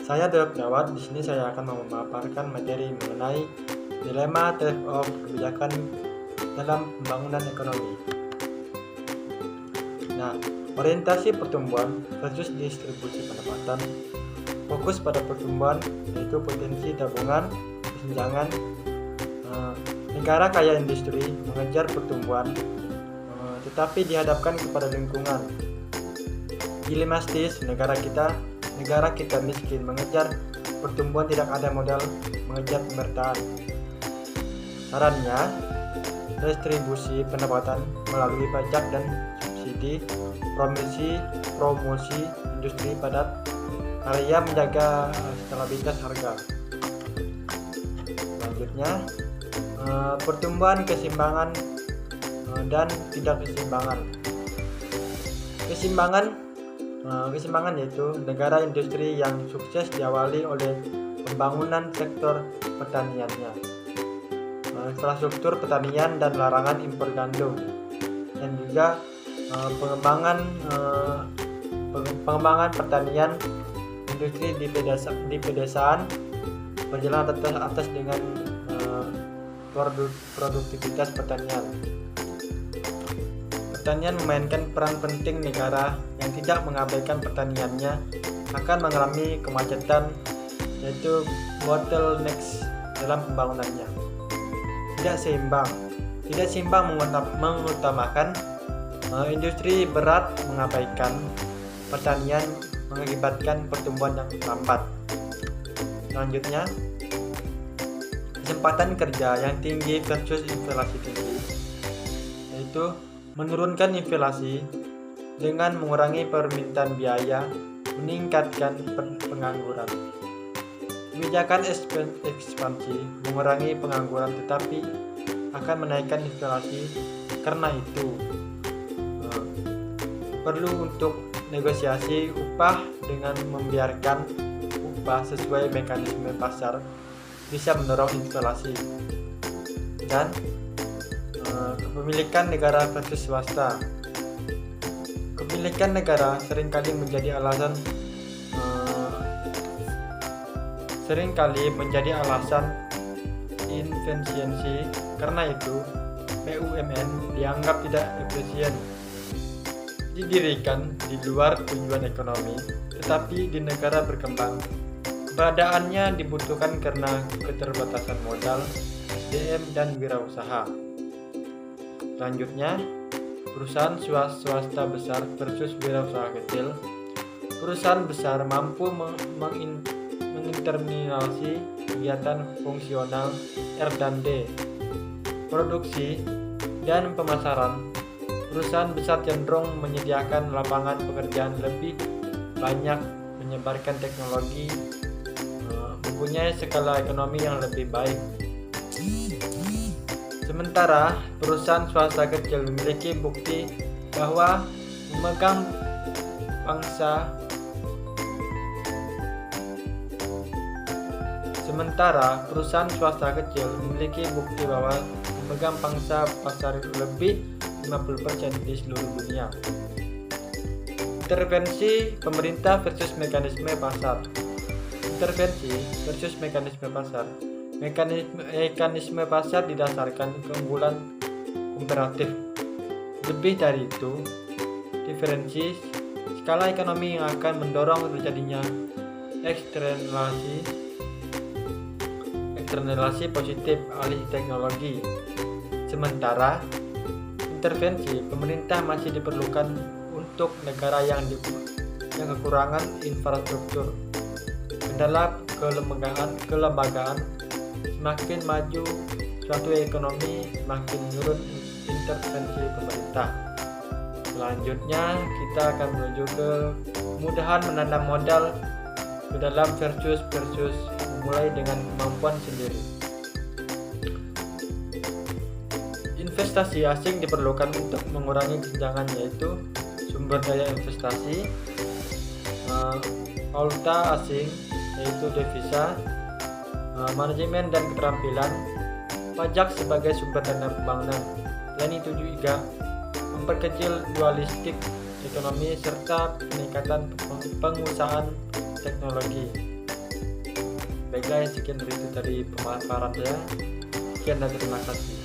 Saya Dr. Jawad. Di sini saya akan memaparkan materi mengenai dilema trade-off kebijakan dalam pembangunan ekonomi. Nah, orientasi pertumbuhan versus distribusi pendapatan. Fokus pada pertumbuhan yaitu potensi tabungan, kesenjangan. Negara kaya industri mengejar pertumbuhan, tetapi dihadapkan kepada lingkungan. Dilematis negara kita miskin mengejar pertumbuhan, tidak ada modal mengejar pemerataan. Sarannya, distribusi pendapatan melalui pajak dan subsidi, promosi industri padat karya, menjaga stabilitas harga. Selanjutnya, pertumbuhan, keseimbangan dan tidak keseimbangan. Keseimbangan yaitu negara industri yang sukses diawali oleh pembangunan sektor pertaniannya, infrastruktur pertanian dan larangan impor gandum, dan juga pengembangan pertanian industri di pedesaan berjalan atas dengan produktivitas pertanian. Pertanian memainkan peran penting. Negara yang tidak mengabaikan pertaniannya akan mengalami kemacetan, yaitu bottlenecks dalam pembangunannya. Tidak seimbang mengutamakan industri berat, mengabaikan pertanian mengakibatkan pertumbuhan yang lambat. Selanjutnya, kesempatan kerja yang tinggi versus inflasi tinggi, yaitu menurunkan inflasi dengan mengurangi permintaan biaya, meningkatkan pengangguran. Kebijakan ekspansi mengurangi pengangguran tetapi akan menaikkan inflasi. Karena itu perlu untuk negosiasi upah dengan membiarkan upah sesuai mekanisme pasar bisa mendorong inflasi. Dan kepemilikan negara versus swasta. Kepemilikan negara seringkali menjadi alasan inefisiensi. Karena itu BUMN dianggap tidak efisien didirikan di luar tujuan ekonomi, tetapi di negara berkembang keberadaannya dibutuhkan karena keterbatasan modal, SDM, dan wirausaha. Selanjutnya, perusahaan swasta besar versus wirausaha kecil. Perusahaan besar mampu menginternalisasi kegiatan fungsional R&D, produksi, dan pemasaran. Perusahaan besar cenderung menyediakan lapangan pekerjaan lebih banyak, menyebarkan teknologi, mempunyai skala ekonomi yang lebih baik. Sementara perusahaan swasta kecil memiliki bukti bahwa memegang pangsa pasar lebih 50% di seluruh dunia. Intervensi pemerintah versus mekanisme pasar. Mekanisme pasar didasarkan keunggulan komparatif. Lebih dari itu, diferensi skala ekonomi yang akan mendorong terjadinya eksternalisasi positif alih teknologi. Sementara intervensi pemerintah masih diperlukan untuk negara yang kekurangan infrastruktur. Kendala kelembagaan. Semakin maju suatu ekonomi, semakin menurun intervensi pemerintah. Selanjutnya kita akan menuju ke kemudahan menanam modal ke dalam versus memulai dengan kemampuan sendiri. Investasi asing diperlukan untuk mengurangi kesenjangan, yaitu sumber daya investasi, valuta asing yaitu devisa, manajemen dan keterampilan, pajak sebagai sumber dana pembangunan. Selain itu juga memperkecil dualistik ekonomi serta peningkatan pengusahaan teknologi. Baiklah, sekian dari itu tadi pemaparan saya. Sekian dan terima kasih.